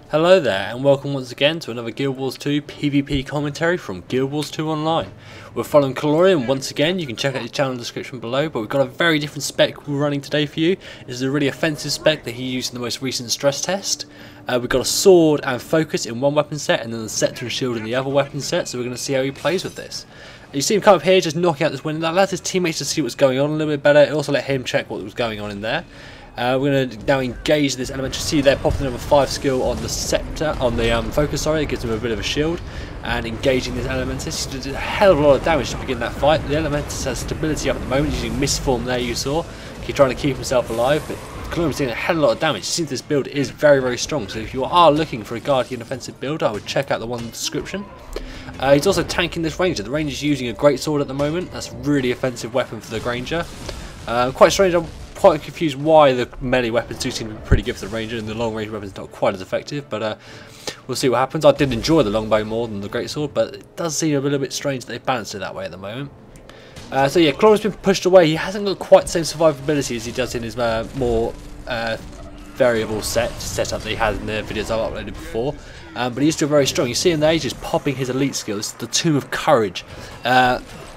Hello there and welcome once again to another Guild Wars 2 PvP commentary from Guild Wars 2 Online. We're following Calorium once again. You can check out his channel in the description below, but we've got a very different spec we're running today for you. This is a really offensive spec that he used in the most recent stress test. We've got a sword and focus in one weapon set and then the scepter and shield in the other weapon set, so we're going to see how he plays with this. You see him come up here just knocking out this window. That allows his teammates to see what's going on a little bit better. It also let him check what was going on in there. We're going to now engage this elemental. See there, popping the number 5 skill on the scepter, on the focus, sorry, it gives him a bit of a shield. And engaging this elementus, he did a hell of a lot of damage to begin that fight. The elementus has stability up at the moment, using misform there you saw. He's trying to keep himself alive, but Columbia's doing a hell of a lot of damage. It seems this build is very, very strong, so if you are looking for a Guardian offensive build, I would check out the one in the description. He's also tanking this Ranger. The Ranger's using a great sword at the moment. That's a really offensive weapon for the Granger. Quite strange. I'm quite confused why the melee weapons do seem to be pretty good for the Ranger and the long range weapons not quite as effective, but we'll see what happens. I did enjoy the longbow more than the greatsword, but it does seem a little bit strange that they balanced it that way at the moment. So yeah, Claw's been pushed away. He hasn't got quite the same survivability as he does in his more variable setup that he had in the videos I've uploaded before, but he's still very strong. You see him there, he's just popping his elite skill. This is the Tomb of Courage.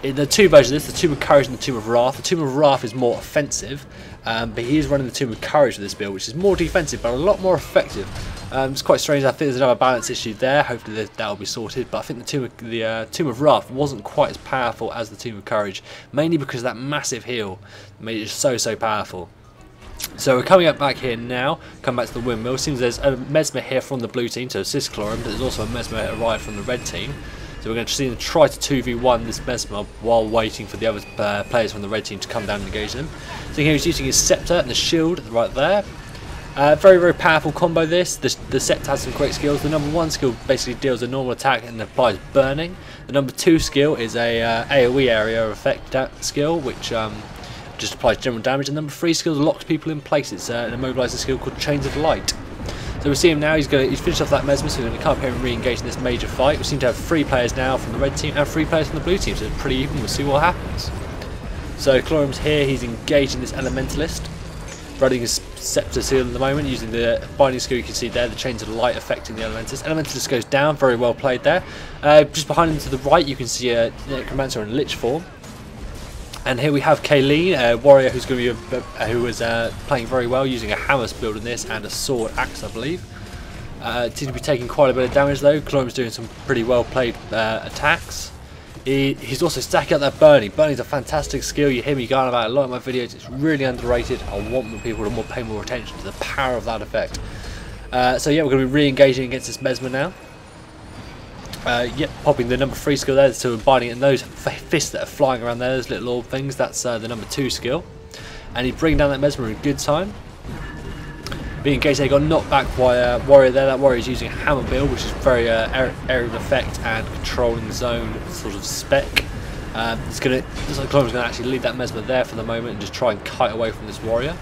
In the two versions of this, the Tomb of Courage and the Tomb of Wrath. The Tomb of Wrath is more offensive, but he is running the Tomb of Courage with this build, which is more defensive but a lot more effective. It's quite strange. I think there's another balance issue there. Hopefully that will be sorted, but I think the Tomb of Wrath wasn't quite as powerful as the Tomb of Courage, mainly because that massive heal made it so powerful. So we're coming up back here now, come back to the windmill. Seems there's a Mesmer here from the blue team to assist Chlorium, but there's also a Mesmer arrived from the red team. So we're going to see them try to 2v1 this Mesmer while waiting for the other players from the red team to come down and engage them. So here he's using his scepter and the shield right there. Very powerful combo this. The scepter has some great skills. The number 1 skill basically deals a normal attack and applies burning. The number 2 skill is a AoE area effect skill, which just applies general damage. And number 3 skill locks people in place. It's an immobilizing skill called Chains of Light. So we see him now, he's finished off that Mesmer, so he's going to come up here and re-engage in this major fight. We seem to have 3 players now from the red team and 3 players from the blue team, so it's pretty even. We'll see what happens. So Chlorium's here, he's engaging this Elementalist, running his Scepter seal at the moment, using the binding skill you can see there, the Chains of Light affecting the Elementalist. Elementalist goes down, very well played there. Just behind him to the right you can see a Necromancer in Lich form. And here we have Kayleen, a warrior who's going to be who is playing very well, using a hammer build in this and a sword axe, I believe. Seems to be taking quite a bit of damage though. Chlorium's doing some pretty well played attacks. He's also stacking up that burning. Burning's a fantastic skill. You hear me going about it a lot in my videos. It's really underrated. I want people to pay more attention to the power of that effect. So yeah, we're going to be re-engaging against this Mesmer now. Yep, popping the number 3 skill there, so binding it in those fists that are flying around there, those little orb things. That's the number 2 skill. And he's bringing down that Mesmer in good time. Being engaged, they got knocked back by a warrior there. That warrior is using a hammer build, which is very area of effect and controlling zone sort of spec. Looks like Chlorium's going to actually leave that Mesmer there for the moment and just try and kite away from this warrior.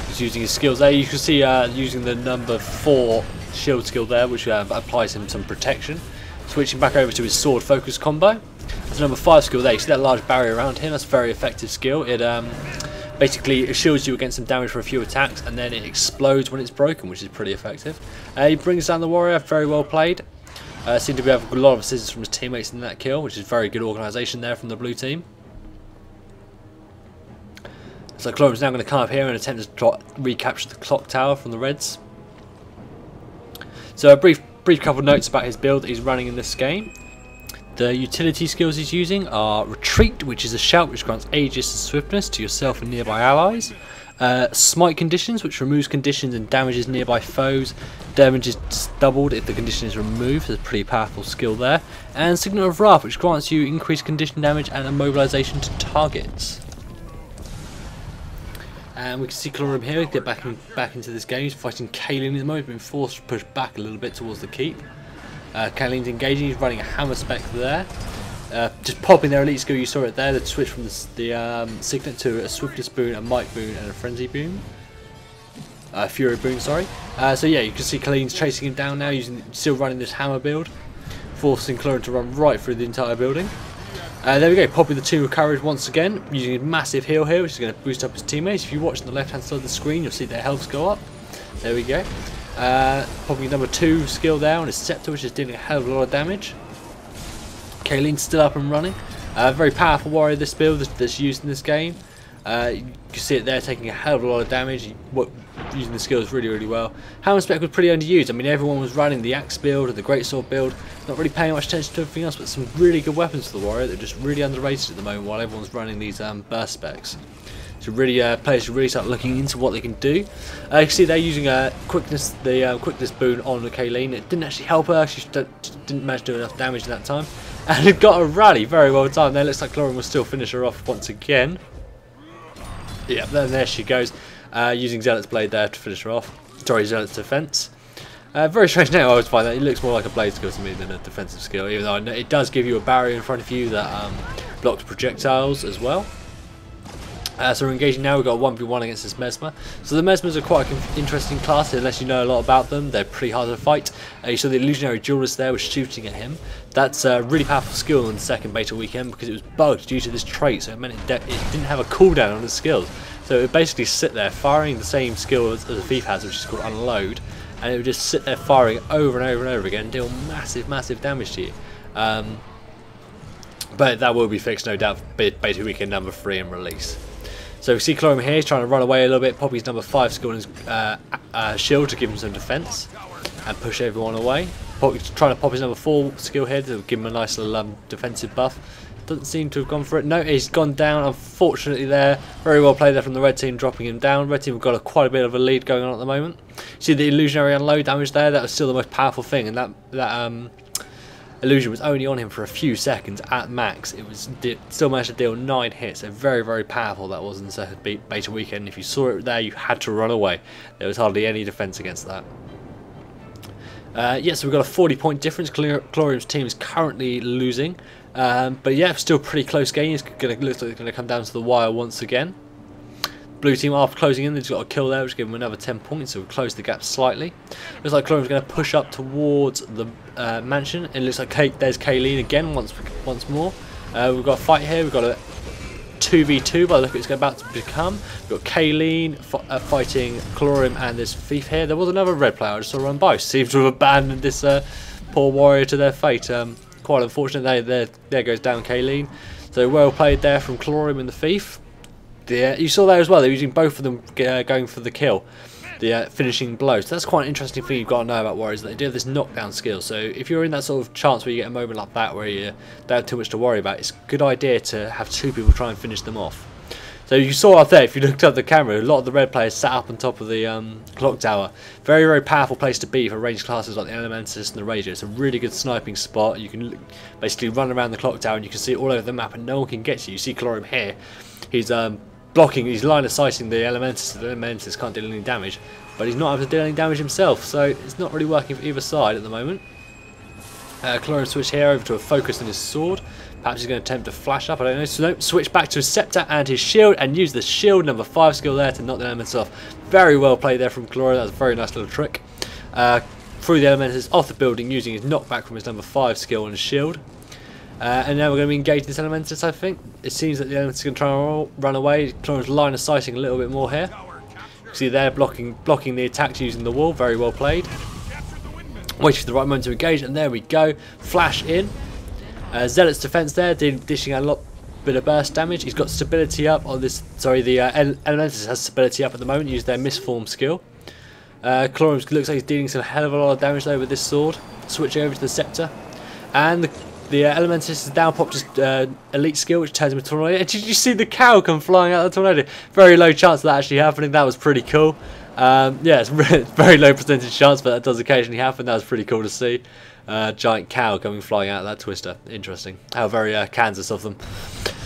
He's using his skills there. You can see using the number 4 shield skill there, which applies him some protection. Switching back over to his sword focus combo. There's number 5 skill there. You see that large barrier around him? That's a very effective skill. It basically shields you against some damage for a few attacks, and then it explodes when it's broken, which is pretty effective. He brings down the warrior. Very well played. Seemed to have a lot of assistance from his teammates in that kill, which is very good organisation there from the blue team. So Chlorium's now going to come up here and attempt to recapture the clock tower from the reds. So a brief couple of notes about his build that he's running in this game. The utility skills he's using are Retreat, which is a shout which grants Aegis and Swiftness to yourself and nearby allies. Smite Conditions, which removes conditions and damages nearby foes. Damage is doubled if the condition is removed, so it's a pretty powerful skill there. And Signal of Wrath, which grants you increased condition damage and immobilization to targets. And we can see Chlorium here get back into this game. He's fighting Kayleen at the moment, being forced to push back a little bit towards the keep. Kayleen's engaging, he's running a hammer spec there. Just popping their elite skill, you saw it there, the switch from the Signet to a Swiftness boon, a Might boon and a Frenzy boon. Fury boon, sorry. So yeah, you can see Kayleen's chasing him down now, still running this hammer build, forcing Chlorium to run right through the entire building. There we go, popping the Tomb of Courage once again, using a massive heal here, which is going to boost up his teammates. If you watch on the left hand side of the screen, you'll see their healths go up. There we go. Popping number 2 skill down is Scepter, which is dealing a hell of a lot of damage. Kayleen's still up and running. Very powerful warrior, this build that's used in this game. You can see it there taking a hell of a lot of damage, using the skills really, really well. Hammer Spec was pretty underused. I mean, everyone was running the axe build and the greatsword build, not really paying much attention to everything else, but some really good weapons for the warrior that are just really underrated at the moment while everyone's running these burst specs. So really, players should really start looking into what they can do. You can see they're using quickness, the quickness boon on the Kaylene. It didn't actually help her. She didn't manage to do enough damage in that time, and it got a rally very well timed. There looks like Chlorine will still finish her off once again. Yeah, then there she goes, using Zealot's Blade there to finish her off. Sorry, Zealot's Defense. Very strange now, I always find that. It looks more like a blade skill to me than a defensive skill, even though it does give you a barrier in front of you that blocks projectiles as well. So we're engaging now. We've got a 1v1 against this Mesmer. So the Mesmers are quite an interesting class unless you know a lot about them. They're pretty hard to fight. You saw the illusionary duelist there was shooting at him. That's a really powerful skill in the second beta weekend because it was bugged due to this trait, so it meant it didn't have a cooldown on its skills. So it would basically sit there firing the same skill as the thief has, which is called unload, and it would just sit there firing over and over and over again and deal massive damage to you. But that will be fixed, no doubt, for beta weekend number 3 and release. So we see Chlorine here, he's trying to run away a little bit, pop his number 5 skill in his shield to give him some defense and push everyone away. Trying to pop his number 4 skill here to give him a nice little defensive buff. Doesn't seem to have gone for it. No, he's gone down, unfortunately there. Very well played there from the red team, dropping him down. Red team have got quite a bit of a lead going on at the moment. See the illusionary unload damage there? That was still the most powerful thing, and that illusion was only on him for a few seconds at max. It was still managed to deal 9 hits. So very powerful that was in the second beta weekend. If you saw it there, you had to run away. There was hardly any defense against that. Yeah, so we've got a 40-point difference. Chlorium's team is currently losing, but yeah, still pretty close game. Looks like it's going to come down to the wire once again. Blue team, after closing in, they've got a kill there, which gives them another 10 points, so we've closed the gap slightly. Looks like Chlorium's going to push up towards the mansion. It looks like there's Kaylene again once more. We've got a fight here. We've got a 2v2 by the look it's about to become. We've got Kaylene fighting Chlorium and this thief here. There was another red player I just saw run by. Seems to have abandoned this poor warrior to their fate. Quite unfortunate. There goes down Kaylene. So well played there from Chlorium and the thief. You saw that as well. They're using both of them going for the kill, the finishing blow. So that's quite an interesting thing you've got to know about warriors. They do have this knockdown skill. So if you're in that sort of chance where you get a moment like that where you don't have too much to worry about, it's a good idea to have 2 people try and finish them off. So you saw up there, if you looked at the camera, a lot of the red players sat up on top of the clock tower. Very powerful place to be for ranged classes like the Elementalist and the Ranger. It's a really good sniping spot. You can basically run around the clock tower and you can see all over the map and no one can get you. You see Chlorium here. He's blocking, he's line of sighting the Elementalist. The Elementalist can't deal any damage, but he's not able to deal any damage himself, so it's not really working for either side at the moment. Chlorium switch here over to a focus on his sword. Perhaps he's going to attempt to flash up, I don't know. So no, switch back to his scepter and his shield and use the shield number 5 skill there to knock the elements off. Very well played there from Chlorium. That was a very nice little trick. Through the elementals off the building using his knockback from his number 5 skill and his shield. And now we're going to be engaging this Elementalist, I think. It seems that the Elementalist is going to try and run away. Chlorium's line of sighting a little bit more here. You see there blocking the attacks using the wall. Very well played. Waiting for the right moment to engage, and there we go. Flash in. Zealot's defense there, dishing out a bit of burst damage. He's got stability up on this. Sorry, the Elementalist has stability up at the moment. Use their misform skill. Chlorium looks like he's dealing some hell of a lot of damage though with this sword. Switching over to the scepter, and the Elementalist is down pop just elite skill, which turns him into a tornado. And did you see the cow come flying out of the tornado? Very low chance of that actually happening. That was pretty cool. Yeah, it's very low percentage chance, but that does occasionally happen. That was pretty cool to see. Giant cow coming flying out of that twister. Interesting. How very Kansas of them.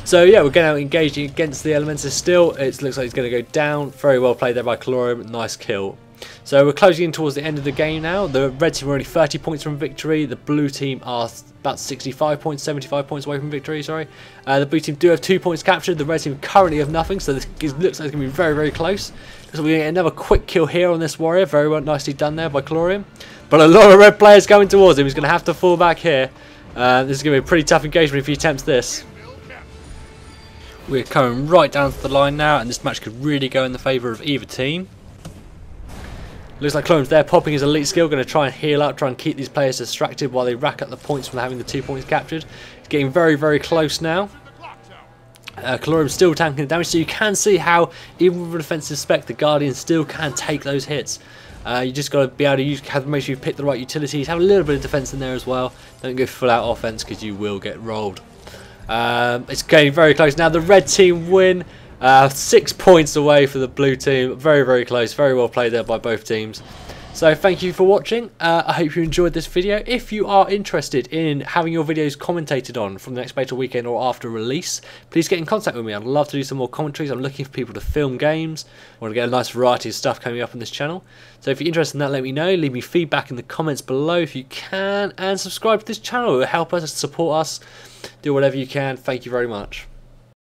So yeah, we're going out engaging against the Elementalist still. It looks like he's going to go down. Very well played there by Chlorium. Nice kill. So we're closing in towards the end of the game now. The red team are only 30 points from victory. The blue team are about 65 points, 75 points away from victory, sorry. The blue team do have 2 points captured. The red team currently have nothing, so this looks like it's going to be very close. Looks like we're going to get another quick kill here on this warrior. Very well, nicely done there by Chlorium. But a lot of red players going towards him. He's going to have to fall back here. This is going to be a pretty tough engagement if he attempts this. We're coming right down to the line now, and this match could really go in the favour of either team. Looks like Chlorium's there, popping his elite skill, going to try and heal up, try and keep these players distracted while they rack up the points from having the 2 points captured. He's getting very, very close now. Chlorium's still tanking the damage, so you can see how, even with a defensive spec, the Guardian still can take those hits. You just got to be able to make sure you pick the right utilities, have a little bit of defense in there as well. Don't go full out offense because you will get rolled. It's getting very close now. The red team win. 6 points away for the blue team. Very, very close. Very well played there by both teams. So thank you for watching. I hope you enjoyed this video. If you are interested in having your videos commentated on from the next beta weekend or after release, please get in contact with me. I'd love to do some more commentaries. I'm looking for people to film games. I want to get a nice variety of stuff coming up on this channel. So if you're interested in that, let me know. Leave me feedback in the comments below if you can. And subscribe to this channel. It will help us, support us. Do whatever you can. Thank you very much.